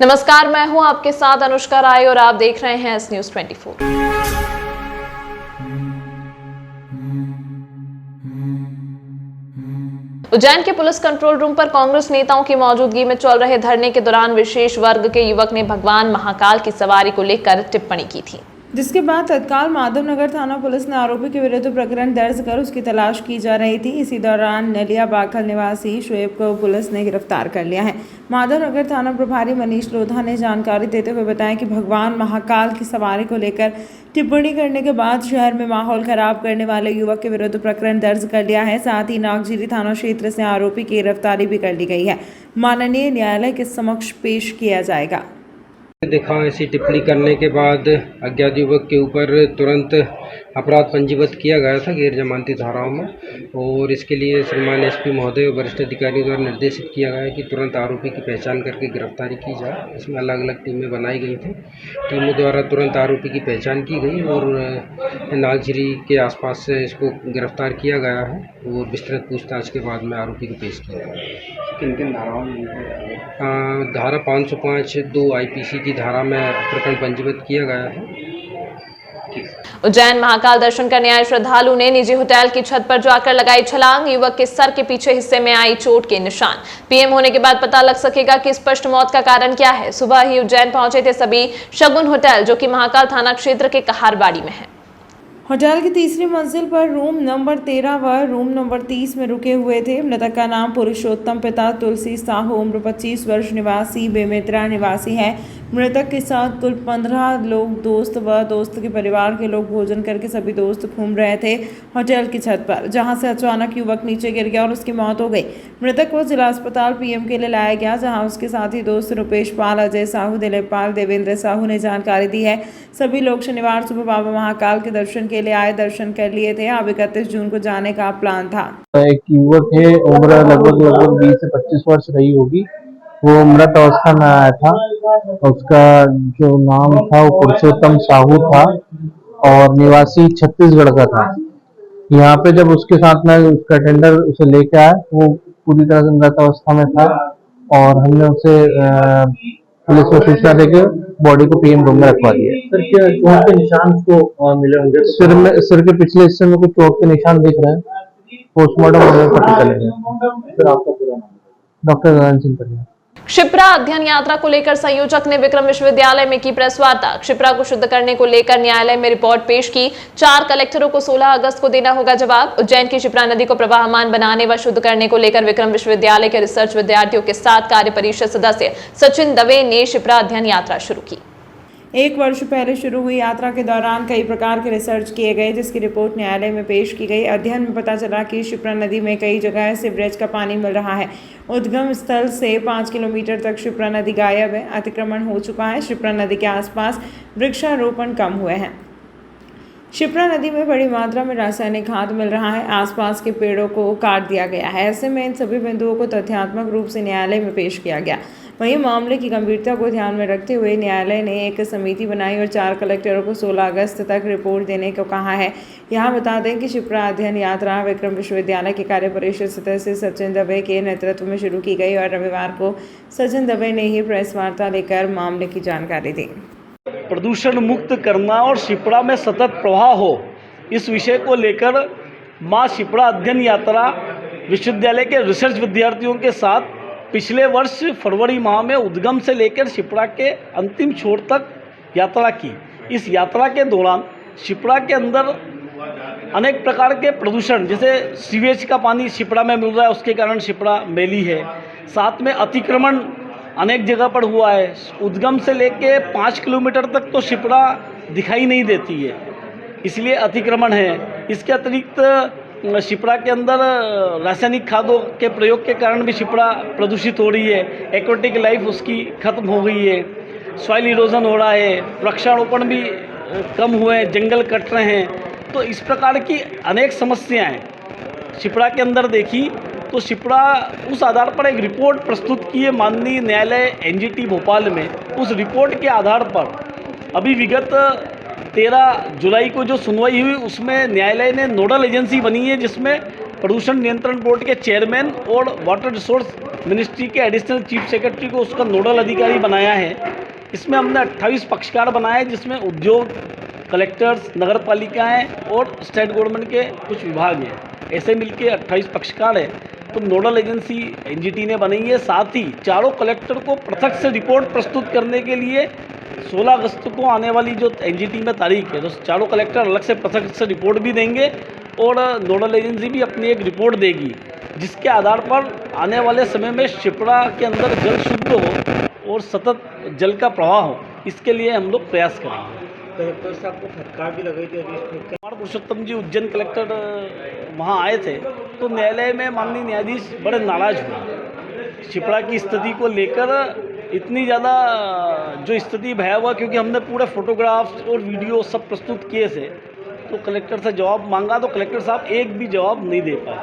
नमस्कार, मैं हूं आपके साथ अनुष्का राय और आप देख रहे हैं एस न्यूज 24। उज्जैन के पुलिस कंट्रोल रूम पर कांग्रेस नेताओं की मौजूदगी में चल रहे धरने के दौरान विशेष वर्ग के युवक ने भगवान महाकाल की सवारी को लेकर टिप्पणी की थी, जिसके बाद तत्काल माधवनगर थाना पुलिस ने आरोपी के विरुद्ध प्रकरण दर्ज कर उसकी तलाश की जा रही थी। इसी दौरान नलिया बाखल निवासी शोएब को पुलिस ने गिरफ्तार कर लिया है। माधवनगर थाना प्रभारी मनीष लोधा ने जानकारी देते हुए बताया कि भगवान महाकाल की सवारी को लेकर टिप्पणी करने के बाद शहर में माहौल खराब करने वाले युवक के विरुद्ध प्रकरण दर्ज कर लिया है। साथ ही नागझीरी थाना क्षेत्र से आरोपी की गिरफ्तारी भी कर ली गई है। माननीय न्यायालय के समक्ष पेश किया जाएगा। देखा ऐसी टिप्पणी करने के बाद अज्ञात युवक के ऊपर तुरंत अपराध पंजीबद्ध किया गया था गैर जमानती धाराओं में, और इसके लिए श्रीमान एसपी महोदय और वरिष्ठ अधिकारियों द्वारा निर्देशित किया गया है कि तुरंत आरोपी की पहचान करके गिरफ्तारी की जाए। इसमें अलग अलग टीमें बनाई गई थी। टीमों द्वारा तुरंत आरोपी की पहचान की गई और नागझीरी के आसपास से इसको गिरफ्तार किया गया है और विस्तृत पूछताछ के बाद में आरोपी को पेश किया गया। किन किन धाराओं में? धारा 505 2 आईपीसी की धारा में प्रकरण पंजीबद्ध किया गया है। उज्जैन महाकाल दर्शन करने आए श्रद्धालु ने निजी होटल की छत पर जाकर लगाई छलांग। युवक के सर के पीछे हिस्से में आई चोट के निशान। पीएम होने के बाद पता लग सकेगा कि स्पष्ट मौत का कारण क्या है। सुबह ही उज्जैन पहुंचे थे सभी शगुन होटल, जो कि महाकाल थाना क्षेत्र के कहारबाड़ी में है। होटल की तीसरी मंजिल पर रूम नंबर 13 व रूम नंबर 30 में रुके हुए थे। मृतक का नाम पुरुषोत्तम, पिता तुलसी साहू, उम्र 25 वर्ष, निवासी बेमेतरा निवासी है। मृतक के साथ कुल 15 लोग, दोस्त व दोस्त के परिवार के लोग भोजन करके सभी दोस्त घूम रहे थे होटल की छत पर, जहां से अचानक युवक नीचे गिर गया और उसकी मौत हो गई। मृतक को जिला अस्पताल पीएम के लिए लाया गया, जहां उसके साथी दोस्त रुपेश पाल, अजय साहू, दिलीप पाल, देवेंद्र साहू ने जानकारी दी है। सभी लोग शनिवार सुबह बाबा महाकाल के दर्शन के लिए आए, दर्शन कर लिए थे। अब 31 जून को जाने का प्लान था। एक युवक है, उम्र लगभग 20 से 25 वर्ष रही होगी। वो मृत अवस्था में आया था। उसका जो नाम था वो पुरुषोत्तम साहू था और निवासी छत्तीसगढ़ का था। यहाँ पे जब उसके साथ में उसका टेंडर उसे लेके आया, वो पूरी तरह से मृत अवस्था में था और हमने उसे पुलिस को सूचना देके बॉडी को पीएम रूम में रखवा दिया। सर, क्या चोट के निशान को मिले होंगे? सिर के पिछले हिस्से में कुछ चोट के निशान दिख रहे हैं। पोस्टमार्टम होने पर पता चलेगा। सर, आपका पूरा नाम? डॉक्टर गगन सिंह परिया। क्षिप्रा अध्ययन यात्रा को लेकर संयोजक ने विक्रम विश्वविद्यालय में की प्रेस वार्ता। क्षिप्रा को शुद्ध करने को लेकर न्यायालय में रिपोर्ट पेश की। 4 कलेक्टरों को 16 अगस्त को देना होगा जवाब। उज्जैन की क्षिप्रा नदी को प्रवाहमान बनाने व शुद्ध करने को लेकर विक्रम विश्वविद्यालय के रिसर्च विद्यार्थियों के साथ कार्य परिषद सदस्य सचिन दवे ने क्षिप्रा अध्ययन यात्रा शुरू की। 1 वर्ष पहले शुरू हुई यात्रा के दौरान कई प्रकार के रिसर्च किए गए, जिसकी रिपोर्ट न्यायालय में पेश की गई। अध्ययन में पता चला कि क्षिप्रा नदी में कई जगह सीवरेज का पानी मिल रहा है। उद्गम स्थल से 5 किलोमीटर तक क्षिप्रा नदी गायब है, अतिक्रमण हो चुका है। क्षिप्रा नदी के आसपास वृक्षारोपण कम हुए हैं। क्षिप्रा नदी में बड़ी मात्रा में रासायनिक खाद मिल रहा है। आसपास के पेड़ों को काट दिया गया है। ऐसे में इन सभी बिंदुओं को तथ्यात्मक रूप से न्यायालय में पेश किया गया। वहीं मामले की गंभीरता को ध्यान में रखते हुए न्यायालय ने एक समिति बनाई और 4 कलेक्टरों को 16 अगस्त तक रिपोर्ट देने को कहा है। यहाँ बता दें कि क्षिप्रा अध्ययन यात्रा विक्रम विश्वविद्यालय के कार्य परिषद सदस्य सचिन दवे के नेतृत्व में शुरू की गई और रविवार को सचिन दवे ने ही प्रेस वार्ता लेकर मामले की जानकारी दी। प्रदूषण मुक्त करना और क्षिप्रा में सतत प्रवाह हो, इस विषय को लेकर माँ क्षिप्रा अध्ययन यात्रा विश्वविद्यालय के रिसर्च विद्यार्थियों के साथ पिछले वर्ष फरवरी माह में उद्गम से लेकर क्षिप्रा के अंतिम छोर तक यात्रा की। इस यात्रा के दौरान क्षिप्रा के अंदर अनेक प्रकार के प्रदूषण, जैसे सीवेज का पानी क्षिप्रा में मिल रहा है, उसके कारण क्षिप्रा मैली है। साथ में अतिक्रमण अनेक जगह पर हुआ है। उद्गम से लेके 5 किलोमीटर तक तो क्षिप्रा दिखाई नहीं देती है, इसलिए अतिक्रमण है। इसके अतिरिक्त क्षिप्रा के अंदर रासायनिक खादों के प्रयोग के कारण भी क्षिप्रा प्रदूषित हो रही है। एक्वेटिक लाइफ उसकी खत्म हो गई है। सॉइल इरोजन हो रहा है। वृक्षारोपण भी कम हुए हैं, जंगल कट रहे हैं। तो इस प्रकार की अनेक समस्याएं क्षिप्रा के अंदर देखी तो क्षिप्रा उस आधार पर एक रिपोर्ट प्रस्तुत की है माननीय न्यायालय एनजीटी भोपाल में। उस रिपोर्ट के आधार पर अभी विगत 13 जुलाई को जो सुनवाई हुई, उसमें न्यायालय ने नोडल एजेंसी बनी है, जिसमें प्रदूषण नियंत्रण बोर्ड के चेयरमैन और वाटर रिसोर्स मिनिस्ट्री के एडिशनल चीफ सेक्रेटरी को उसका नोडल अधिकारी बनाया है। इसमें हमने 28 पक्षकार बनाए, जिसमें उद्योग, कलेक्टर्स, नगर पालिकाएँ और स्टेट गवर्नमेंट के कुछ विभाग हैं। ऐसे मिलके 28 पक्षकार हैं। तो नोडल एजेंसी एनजीटी ने बनाई है। साथ ही चारों कलेक्टर को पृथक से रिपोर्ट प्रस्तुत करने के लिए 16 अगस्त को आने वाली जो एनजीटी में तारीख है, तो चारों कलेक्टर अलग से पृथक से रिपोर्ट भी देंगे और नोडल एजेंसी भी अपनी एक रिपोर्ट देगी, जिसके आधार पर आने वाले समय में शिप्रा के अंदर जल शुद्ध हो और सतत जल का प्रवाह हो, इसके लिए हम लोग प्रयास करेंगे। कलेक्टर साहब को फटकार भी लगाई थी कुमार पुरुषोत्तम जी उज्जैन कलेक्टर वहाँ आए थे, तो न्यायालय में माननीय न्यायाधीश बड़े नाराज हुए शिप्रा की स्थिति को लेकर। इतनी ज़्यादा जो स्थिति भयावह, क्योंकि हमने पूरे फोटोग्राफ्स और वीडियो सब प्रस्तुत किए थे, तो कलेक्टर से जवाब मांगा तो कलेक्टर साहब एक भी जवाब नहीं दे पाए।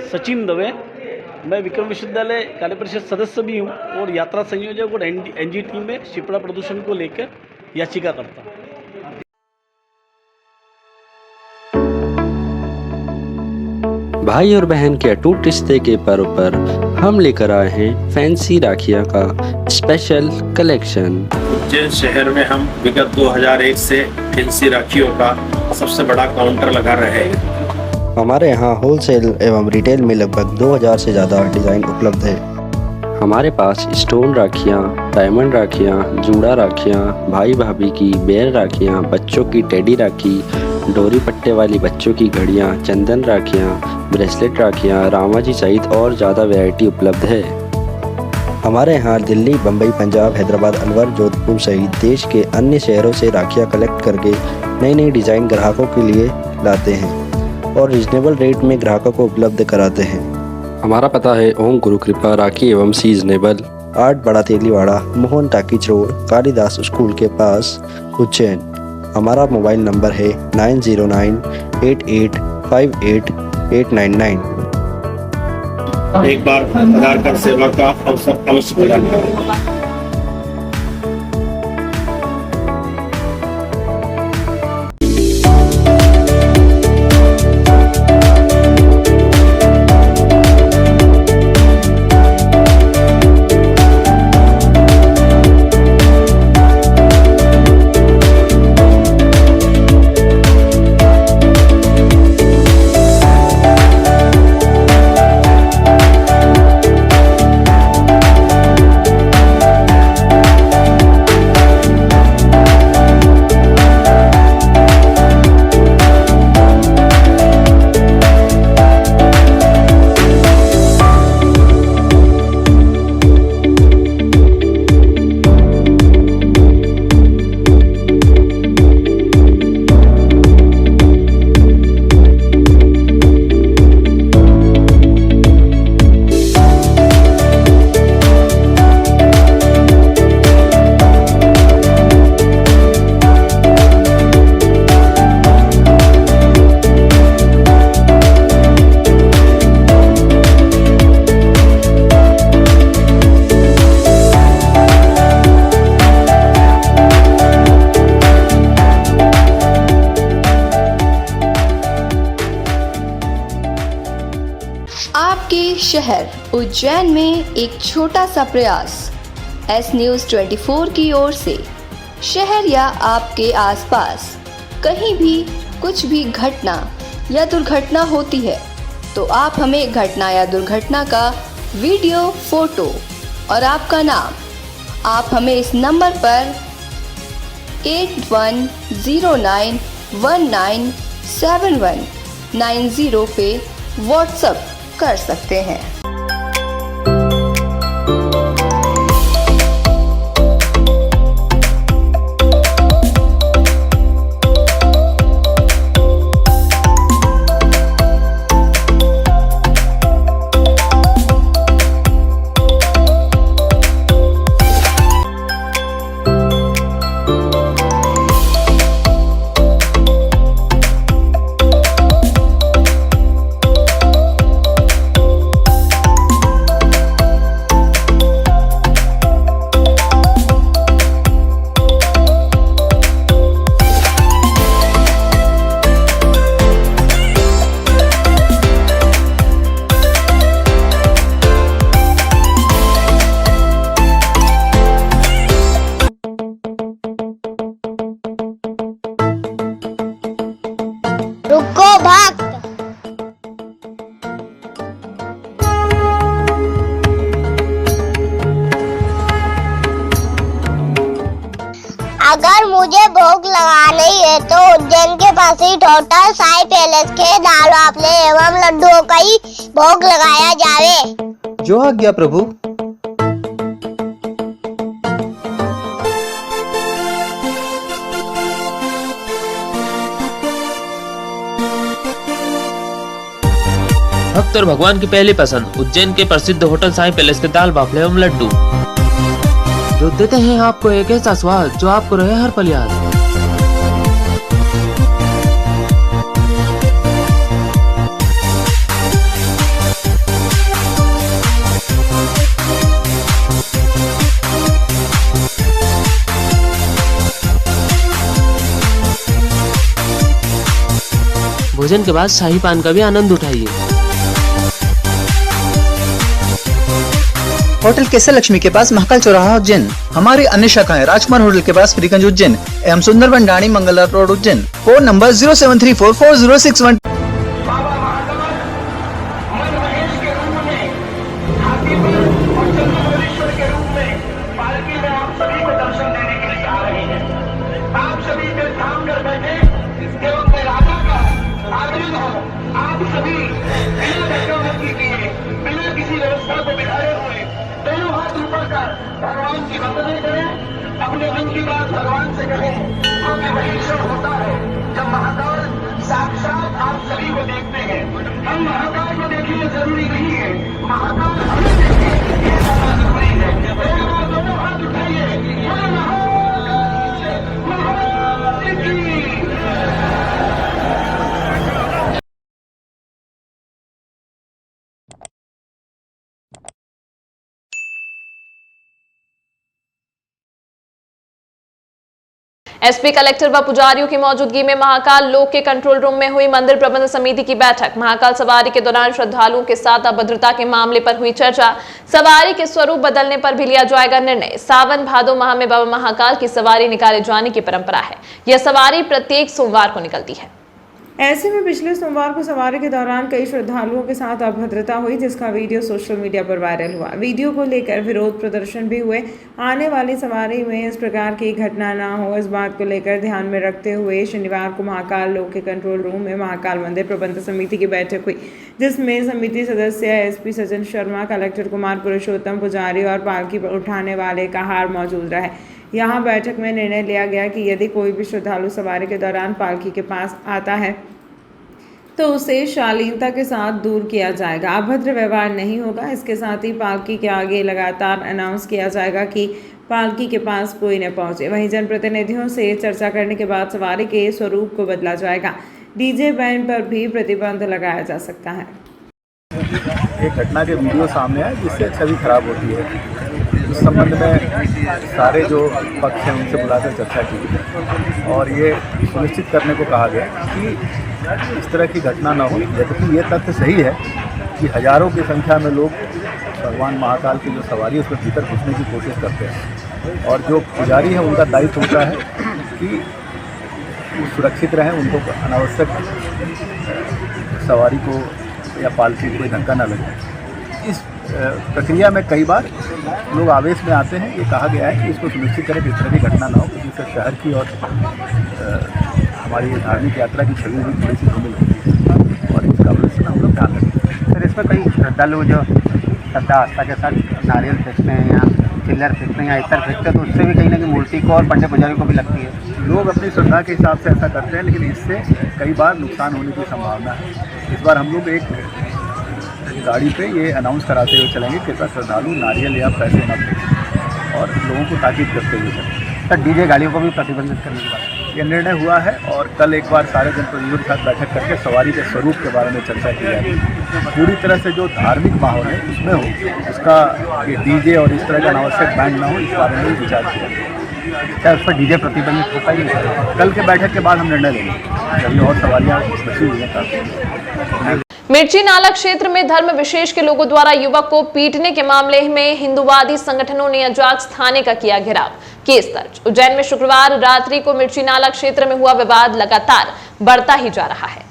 सचिन दवे, मैं विक्रम विश्वविद्यालय कार्य परिषद सदस्य भी हूँ और यात्रा संयोजक और एनजीटी में शिप्रा प्रदूषण को लेकर याचिका करता हूँ। भाई और बहन के अटूट रिश्ते के पर्व पर हम लेकर आए हैं फैंसी राखियाँ का स्पेशल कलेक्शन। उज्जैन शहर में हम विगत 2001 से फैंसी राखियों का सबसे बड़ा काउंटर लगा रहे हैं। हमारे यहाँ होलसेल एवं रिटेल में लगभग 2000 से ज़्यादा डिज़ाइन उपलब्ध है। हमारे पास स्टोन राखियाँ, डायमंड राखियाँ, जूड़ा राखियाँ, भाई भाभी की बेर राखियाँ, बच्चों की टेडी राखी, डोरी पट्टे वाली बच्चों की घड़ियाँ, चंदन राखियाँ, ब्रेसलेट राखियाँ, रामा जी सहित और ज़्यादा वैरायटी उपलब्ध है। हमारे यहाँ दिल्ली, बम्बई, पंजाब, हैदराबाद, अलवर, जोधपुर सहित देश के अन्य शहरों से राखियाँ कलेक्ट करके नई नई डिज़ाइन ग्राहकों के लिए लाते हैं और रिजनेबल रेट में ग्राहकों को उपलब्ध कराते हैं। हमारा पता है ओम गुरु कृपा राखी एवं सीजनेबल, 8 बड़ा Teliwada, Mohan talkies road, Kalidas school के पास, उज्जैन। हमारा मोबाइल नंबर है 9098858899। एक बार आधार कार्ड सेवा का अवसर अवश्य प्रदान करें। आपके शहर उज्जैन में एक छोटा सा प्रयास एस न्यूज़ 24 की ओर से। शहर या आपके आसपास कहीं भी कुछ भी घटना या दुर्घटना होती है तो आप हमें घटना या दुर्घटना का वीडियो, फोटो और आपका नाम आप हमें इस नंबर पर 8109197190 पे व्हाट्सएप कर सकते हैं। अविनाशी होटल साई पैलेस के दाल बाफले एवं लड्डुओं का ही भोग लगाया जावे। जो आज्ञा प्रभु। भक्त और भगवान की पहली पसंद उज्जैन के प्रसिद्ध होटल साई पैलेस के दाल बाफले एवं लड्डू, जो देते हैं आपको एक ऐसा स्वाद जो आपको रहे हर पल याद। भोजन के बाद शाही पान का भी आनंद उठाइए। होटल केसर लक्ष्मी के पास महाकाल चौराहा उज्जैन। हमारी अन्य शाखाएं राजकुमार होटल के पास फ्रीगंज उज्जैन एवं सुंदरबन डाणी Mangla road Ujjain. Phone number 073440661। भगवान की वंदना करें, अपने मन की बात भगवान से कहें, क्योंकि वही क्षण होता है जब महाकाल साक्षात आप सभी को देखते हैं। हम महाकाल को देखना जरूरी नहीं है, महाकाल हमें देखे ये ज्यादा जरूरी है। एक बार दोनों हाथ उठाइए, एसपी कलेक्टर व पुजारियों की मौजूदगी में महाकाल लोक के कंट्रोल रूम में हुई मंदिर प्रबंध समिति की बैठक। महाकाल सवारी के दौरान श्रद्धालुओं के साथ अभद्रता के मामले पर हुई चर्चा। सवारी के स्वरूप बदलने पर भी लिया जाएगा निर्णय। सावन भादो माह में बाबा महाकाल की सवारी निकाले जाने की परंपरा है। यह सवारी प्रत्येक सोमवार को निकलती है। ऐसे में पिछले सोमवार को सवारी के दौरान कई श्रद्धालुओं के साथ अभद्रता हुई, जिसका वीडियो सोशल मीडिया पर वायरल हुआ। वीडियो को लेकर विरोध प्रदर्शन भी हुए। आने वाली सवारी में इस प्रकार की घटना न हो, इस बात को लेकर ध्यान में रखते हुए शनिवार को महाकाल लोक के कंट्रोल रूम में महाकाल मंदिर प्रबंध समिति की बैठक हुई, जिसमें समिति सदस्य एसपी सज्जन शर्मा, कलेक्टर कुमार पुरुषोत्तम, पुजारी और पालकी पर उठाने वाले कहार मौजूद रहे। यहाँ बैठक में निर्णय लिया गया कि यदि कोई भी श्रद्धालु सवारी के दौरान पालकी के पास आता है तो उसे शालीनता के साथ दूर किया जाएगा, अभद्र व्यवहार नहीं होगा। इसके साथ ही पालकी के आगे लगातार अनाउंस किया जाएगा कि पालकी के पास कोई न पहुंचे। वहीं जनप्रतिनिधियों से चर्चा करने के बाद सवारी के स्वरूप को बदला जाएगा। डीजे बैंड पर भी प्रतिबंध लगाया जा सकता है। एक घटना के वीडियो सामने आए जिससे छवि खराब होती है। इस संबंध में सारे जो पक्ष हैं उनसे बुलाकर चर्चा की और ये सुनिश्चित करने को कहा गया कि इस तरह की घटना न हो। जबकि ये तथ्य सही है कि हजारों की संख्या में लोग भगवान महाकाल की जो सवारी है उसमें भीतर घुसने की कोशिश करते हैं और जो पुजारी है उनका दायित्व होता है कि वो सुरक्षित रहें, उनको अनावश्यक सवारी को या पालकी को कोई धक्का न लगे। इस प्रक्रिया में कई बार लोग आवेश में आते हैं। ये कहा गया है कि इसको सुनिश्चित करें कि इस तरह की घटना ना हो, क्योंकि इससे शहर की और हमारी धार्मिक यात्रा की छवि भी थोड़ी सी धूमिल होती है और इसका भविष्य हम लोग ध्यान रखें। सर, इसमें कई श्रद्धालु जो श्रद्धा आस्था के साथ नारियल फेंकते हैं या चिल्लर फेंकते हैं या इतर फेंकते हैं, तो उससे भी कहीं ना कहीं मूर्ति को और पंडित पुजारी को भी लगती है। लोग अपनी श्रद्धा के हिसाब से ऐसा करते हैं, लेकिन इससे कई बार नुकसान होने की संभावना है। इस बार हम लोग एक गाड़ी पे ये अनाउंस कराते हुए चलेंगे कि श्रद्धालु नारियल या पैसे न फेंकें और लोगों को ताकीद करते हुए चलेंगे। सर, डीजे गाड़ियों को भी प्रतिबंधित करने की बात ये निर्णय हुआ है और कल एक बार सारे जनप्रतिनिधियों के साथ बैठक करके सवारी के स्वरूप के बारे में चर्चा की जाएगी। पूरी तरह से जो धार्मिक माहौल है उसमें हो, उसका ये डीजे और इस तरह का अनावश्यक बैंड ना हो, इस बारे में विचार किया जाए। क्या उस पर डीजे प्रतिबंधित होता ही नहीं? कल के बैठक के बाद हम निर्णय लेंगे। जब और सवारियाँ बची हुई हैं। मिर्ची नाला क्षेत्र में धर्म विशेष के लोगों द्वारा युवक को पीटने के मामले में हिंदुवादी संगठनों ने अजाक्स थाने का किया घेराव, केस दर्ज। उज्जैन में शुक्रवार रात्रि को मिर्ची नाला क्षेत्र में हुआ विवाद लगातार बढ़ता ही जा रहा है।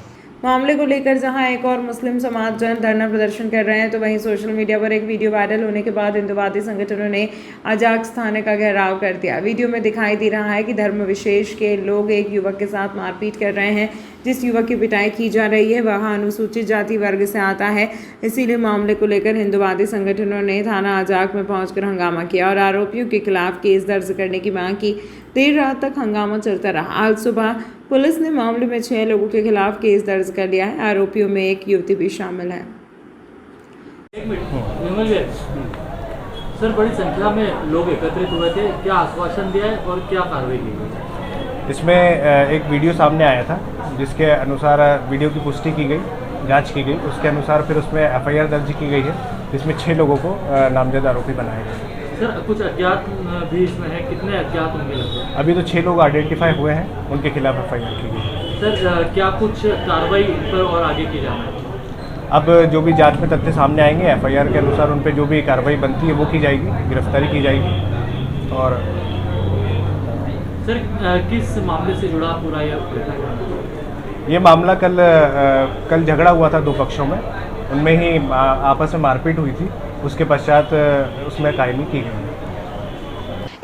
मामले को लेकर जहां एक और मुस्लिम समाज जन धरना प्रदर्शन कर रहे हैं, तो वहीं सोशल मीडिया पर एक वीडियो वायरल होने के बाद हिंदुवादी संगठनों ने अजाक्स थाने का घेराव कर दिया। वीडियो में दिखाई दे रहा है कि धर्म विशेष के लोग एक युवक के साथ मारपीट कर रहे हैं। जिस युवक की पिटाई की जा रही है वह अनुसूचित जाति वर्ग से आता है। इसीलिए मामले को लेकर हिंदुवादी संगठनों ने थाना अजाक में पहुंचकर हंगामा किया और आरोपियों के खिलाफ केस दर्ज करने की मांग की। देर रात तक हंगामा चलता रहा। आज सुबह पुलिस ने मामले में 6 लोगों के खिलाफ केस दर्ज कर लिया है। आरोपियों में एक युवती भी शामिल है। सर, बड़ी संख्या में लोग एकत्रित हुए थे, क्या आश्वासन दिया है और क्या कार्रवाई की गई? इसमें एक वीडियो सामने आया था जिसके अनुसार वीडियो की पुष्टि की गई, जांच की गई। उसके अनुसार फिर उसमें एफआईआर दर्ज की गई है, जिसमें 6 लोगों को नामजद आरोपी बनाए गए। सर, कुछ अज्ञात भी इसमें है, कितने अज्ञात उनके लगते हैं? अभी तो 6 लोग आइडेंटिफाई हुए हैं, उनके खिलाफ एफआईआर की गई। सर, क्या कुछ कार्रवाई इन पर और आगे की जाना है? अब जो भी जांच में तथ्य सामने आएंगे, एफआईआर के अनुसार उन पर जो भी कार्रवाई बनती है वो की जाएगी, गिरफ्तारी की जाएगी। और सर, किस मामले से जुड़ा पूरा ये मामला कल झगड़ा हुआ था 2 पक्षों में, उनमें ही आपस में मारपीट हुई थी। उसके पश्चात उसमें कायमी की गई।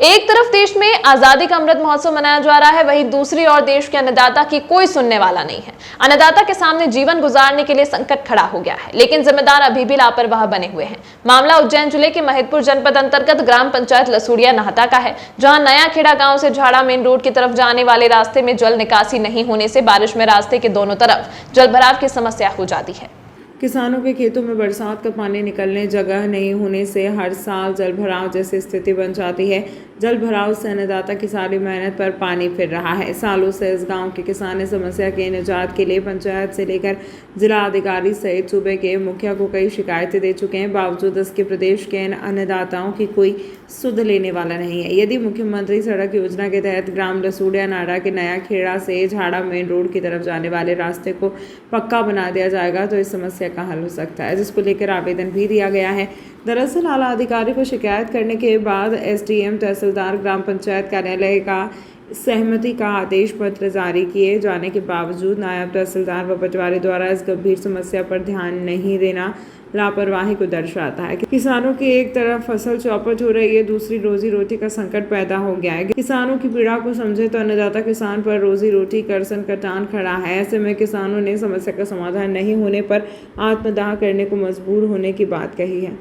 एक तरफ देश में आजादी का अमृत महोत्सव मनाया जा रहा है, वहीं दूसरी ओर देश के अन्नदाता की कोई सुनने वाला नहीं है। अन्नदाता के सामने जीवन गुजारने के लिए संकट खड़ा हो गया है, लेकिन जिम्मेदार अभी भी लापरवाह बने हुए हैं। मामला उज्जैन जिले के महिदपुर जनपद अंतर्गत ग्राम पंचायत लसूड़िया नाहता का है, जहां नया खेड़ा गांव से झाड़ा मेन रोड की तरफ जाने वाले रास्ते में जल निकासी नहीं होने से बारिश में रास्ते के दोनों तरफ जल भराव की समस्या हो जाती है। किसानों के खेतों में बरसात का पानी निकलने जगह नहीं होने से हर साल जल भराव जैसी स्थिति बन जाती है। जल भराव से अन्नदाता की सारी मेहनत पर पानी फिर रहा है। सालों से इस गांव के किसान इस समस्या के निजात के लिए पंचायत से लेकर जिला अधिकारी सहित सूबे के मुखिया को कई शिकायतें दे चुके हैं। बावजूद इसके प्रदेश के अन्नदाताओं की कोई सुध लेने वाला नहीं है। यदि मुख्यमंत्री सड़क योजना के तहत ग्राम लसूड़िया नाड़ा के नया खेड़ा से झाड़ा मेन रोड की तरफ जाने वाले रास्ते को पक्का बना दिया जाएगा तो इस समस्या का हल हो सकता है, जिसको लेकर आवेदन भी दिया गया है। दरअसल आला अधिकारी को शिकायत करने के बाद एसडीएम तहसीलदार ग्राम पंचायत कार्यालय का सहमति का आदेश पत्र जारी किए जाने के बावजूद नायब तहसीलदार व पटवारी द्वारा इस गंभीर समस्या पर ध्यान नहीं देना लापरवाही को दर्शाता है। किसानों की एक तरफ फसल चौपट हो रही है, दूसरी रोजी रोटी का संकट पैदा हो गया है। किसानों की पीड़ा को समझे तो अन्नदाता किसान पर रोजी रोटी कर्सन कटान खड़ा है। ऐसे में किसानों ने समस्या का समाधान नहीं होने पर आत्मदाह करने को मजबूर होने की बात कही है।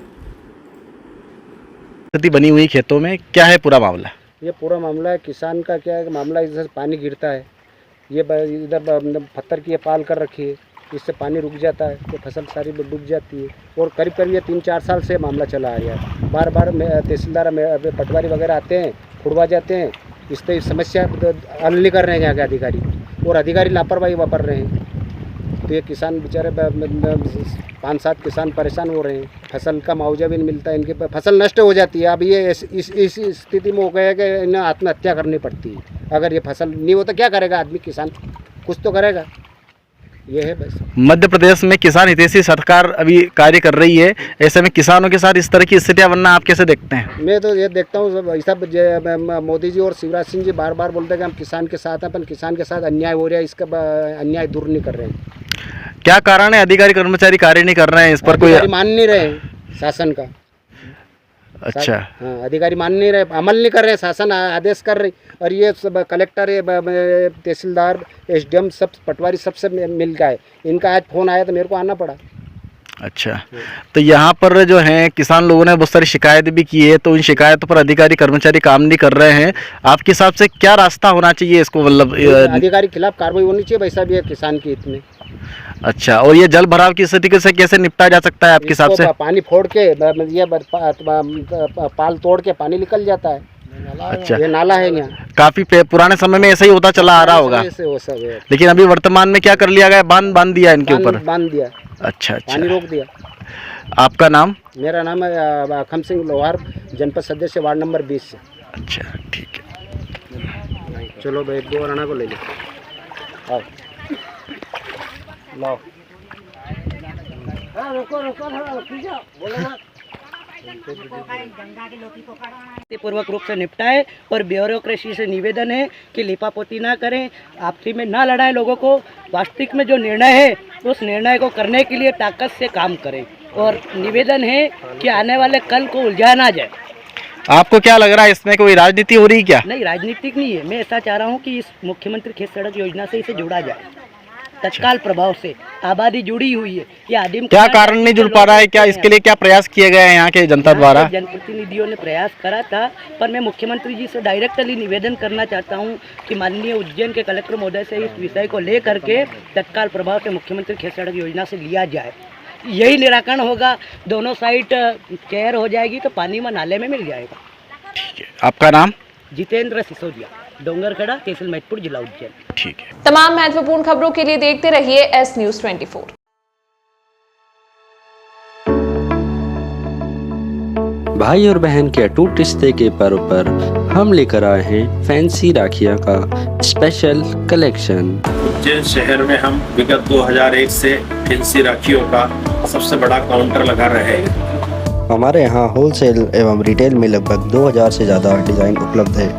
स्थिति बनी हुई खेतों में क्या है पूरा मामला? ये पूरा मामला है किसान का क्या है, मामला इधर पानी गिरता है, ये इधर पत्थर की पाल कर रखी है, इससे पानी रुक जाता है तो फसल सारी डूब जाती है। और करीब करीब ये 3-4 साल से मामला चला आ रहा है। बार बार तहसीलदार पटवारी वगैरह आते हैं, खुड़वा जाते हैं, इससे समस्या हल नहीं कर रहे हैं यहाँ के अधिकारी, और अधिकारी लापरवाही वापर रहे हैं। तो ये किसान बेचारे 5-7 किसान परेशान हो रहे हैं, फसल का मुआवजा भी नहीं मिलता, इनके फसल नष्ट हो जाती है। अब ये इस स्थिति में हो गया है कि इन्हें आत्महत्या करनी पड़ती है। अगर ये फसल नहीं हो तो क्या करेगा आदमी, किसान कुछ तो करेगा। ये है बस। मध्य प्रदेश में किसान हितैषी सरकार अभी कार्य कर रही है, ऐसे में किसानों के साथ इस तरह की स्थितियां बनना आप कैसे देखते हैं? मैं तो ये देखता हूँ सब मोदी जी और शिवराज सिंह जी बार बार बोलते हैं कि हम किसान के साथ हैं, पर किसान के साथ अन्याय हो रहा है, इसका अन्याय दूर नहीं कर रहे हैं। क्या कारण है अधिकारी कर्मचारी कार्य नहीं कर रहे हैं? इस पर कोई मान नहीं रहे शासन का। अच्छा, हाँ, अधिकारी मान नहीं रहे, अमल नहीं कर रहे, शासन आदेश कर रही, और ये सब कलेक्टर, तहसीलदार, एसडीएम, सब पटवारी सबसे मिल गए। इनका आज फ़ोन आया तो मेरे को आना पड़ा। अच्छा, तो यहाँ पर जो है किसान लोगों ने बहुत सारी शिकायत भी की है, तो उन शिकायतों पर अधिकारी कर्मचारी काम नहीं कर रहे हैं। आपके हिसाब से क्या रास्ता होना चाहिए इसको, मतलब अधिकारी खिलाफ कार्रवाई होनी चाहिए वैसा भी है किसान के हित में। अच्छा, और ये जल भराव की स्थिति से कैसे निपटा जा सकता है आपके हिसाब से? पानी फोड़ के ये पाल तोड़ के पानी निकल जाता है। अच्छा, ये नाला है यहाँ, काफी पुराने समय में ऐसा ही होता चला आ रहा होगा, लेकिन अभी वर्तमान में क्या कर लिया गया? बांध दिया इनके ऊपर, बांध दिया। अच्छा, पानी रोक दिया। आपका नाम? मेरा नाम है अखम सिंह लोहार, जनपद सदस्य वार्ड नंबर 20 से। अच्छा, ठीक है, चलो भाई 2 राणा को ले लो। आओ लो। रुको बोलो ना। पूर्वक रूप से निपटाए और ब्यूरोक्रेसी से निवेदन है कि लिपापोती ना करें, आपसी में ना लड़ाएं लोगों को। वास्तविक में जो निर्णय है उस निर्णय को करने के लिए ताकत से काम करें और निवेदन है कि आने वाले कल को उलझा ना जाए। आपको क्या लग रहा है, इसमें कोई राजनीति हो रही है क्या? नहीं, राजनीतिक नहीं है। मैं ऐसा चाह रहा हूँ कि इस मुख्यमंत्री खेत सड़क योजना से इसे जोड़ा जाए तत्काल प्रभाव से। आबादी जुड़ी हुई है, ये आदिम क्या कारण नहीं जुड़ पा रहा है? क्या इसके लिए क्या प्रयास किए गए हैं यहाँ के जनता द्वारा? जनप्रतिनिधियों ने प्रयास करा था, पर मैं मुख्यमंत्री जी से डायरेक्टली निवेदन करना चाहता हूँ कि माननीय उज्जैन के कलेक्टर महोदय से इस विषय को लेकर के तत्काल प्रभाव से मुख्यमंत्री खेत सड़क योजना से लिया जाए। यही निराकरण होगा, दोनों साइड केयर हो जाएगी तो पानी में नाले में मिल जाएगा। ठीक है, आपका नाम? जितेंद्र सिसोदिया, डोंगरखड़ा, तहसील महतपुर, जिला उज्जैन। ठीक है। तमाम महत्वपूर्ण खबरों के लिए देखते रहिए एस न्यूज 24। भाई और बहन के अटूट रिश्ते के पर्व पर हम लेकर आए हैं फैंसी राखियां का स्पेशल कलेक्शन। उज्जैन शहर में हम विगत 2001 से फैंसी राखियों का सबसे बड़ा काउंटर लगा रहे हैं। हमारे यहाँ होलसेल एवं रिटेल में लगभग 2000 से ज़्यादा डिज़ाइन उपलब्ध है।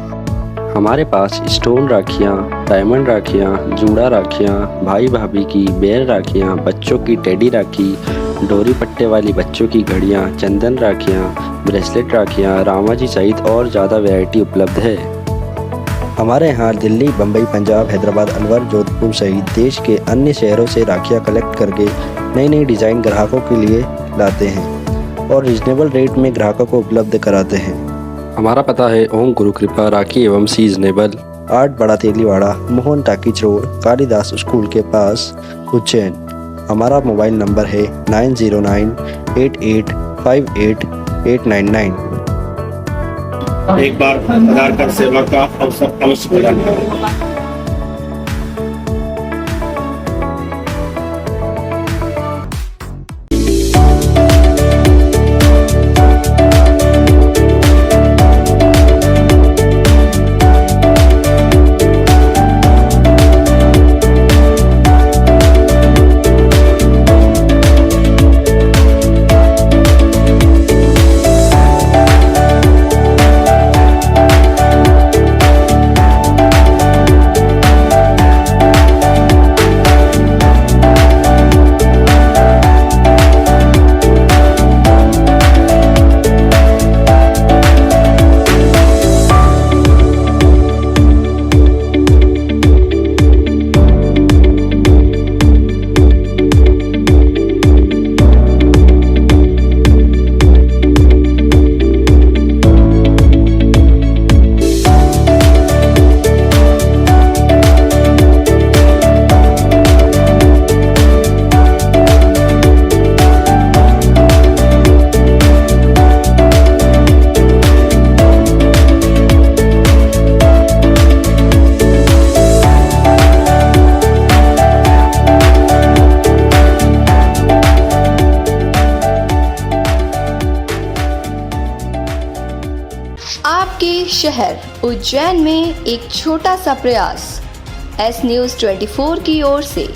हमारे पास स्टोन राखियाँ, डायमंड राखियाँ, जूड़ा राखियाँ, भाई भाभी की बेर राखियाँ, बच्चों की टेडी राखी, डोरी पट्टे वाली बच्चों की घड़ियाँ, चंदन राखियाँ, ब्रेसलेट राखियाँ, रामाजी सहित और ज़्यादा वैरायटी उपलब्ध है। हमारे यहाँ दिल्ली, बम्बई, पंजाब, हैदराबाद, अलवर, जोधपुर सहित देश के अन्य शहरों से राखियाँ कलेक्ट करके नई नई डिज़ाइन ग्राहकों के लिए लाते हैं और रिजनेबल रेट में ग्राहकों को उपलब्ध कराते हैं। हमारा पता है ओम गुरु कृपा राखी एवं सीजनेबल, 8 बड़ा Teliwada, Mohan talkies road, Kalidas school के पास, उज्जैन। हमारा मोबाइल नंबर है 9098858899। एक बार आधार कार्ड सेवा का अवसर अवश्य प्रदान करें। आपके शहर उज्जैन में एक छोटा सा प्रयास एस न्यूज 24 की ओर से।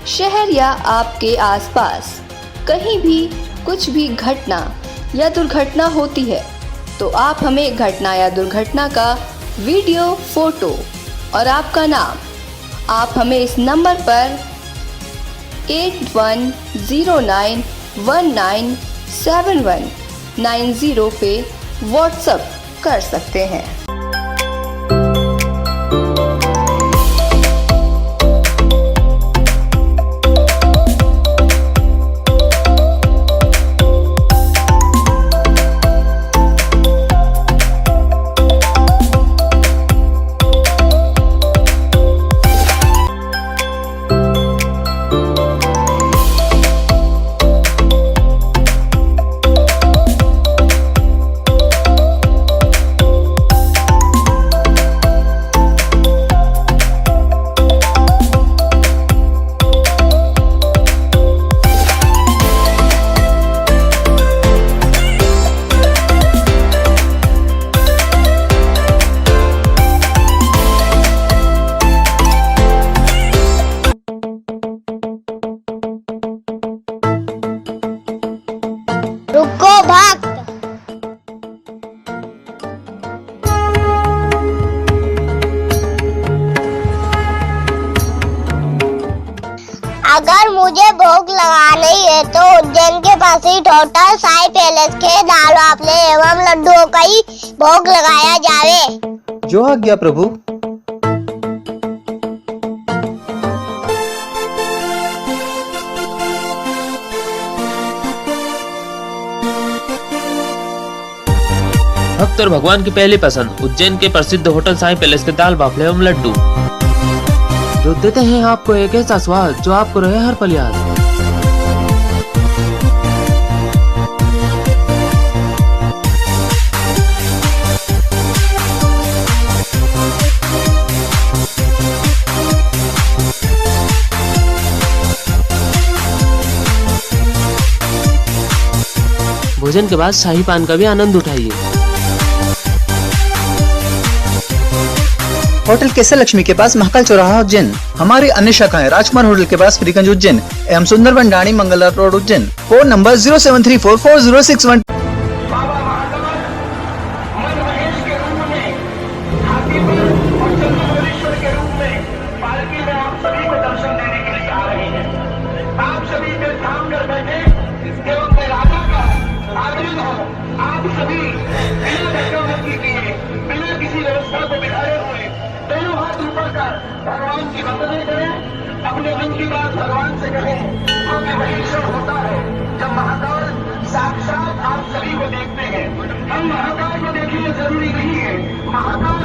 शहर या आपके आसपास कहीं भी कुछ भी घटना या दुर्घटना होती है तो आप हमें घटना या दुर्घटना का वीडियो, फोटो और आपका नाम आप हमें इस नंबर पर 8109197190 पे व्हाट्सएप कर सकते हैं। अगर मुझे भोग लगानी है तो उज्जैन के पास ही होटल साई पैलेस के दाल बाफले एवं लड्डुओं का ही भोग लगाया जावे। जो आज्ञा प्रभु। भक्त और भगवान की पहली पसंद उज्जैन के प्रसिद्ध होटल साई पैलेस के दाल बाफले एवं लड्डू, जो देते हैं आपको एक ऐसा स्वाद जो आपको रहे हर पल याद। भोजन के बाद शाही पान का भी आनंद उठाइए। होटल केसर लक्ष्मी के पास महाकाल चौराहा उज्जैन। हमारी अन्य शाखाएं राजकुमार होटल के पास फ्रीगंज उज्जैन एवं सुंदरबन डाणी Mangla road Ujjain. Phone number 073440661। भगवान की वंदना करें, अपने मन की बात भगवान से कहें, क्योंकि वही क्षण होता है जब महाकाल साक्षात आप सभी को देखते हैं। हम महाकाल को देखिए जरूरी नहीं है, महाकाल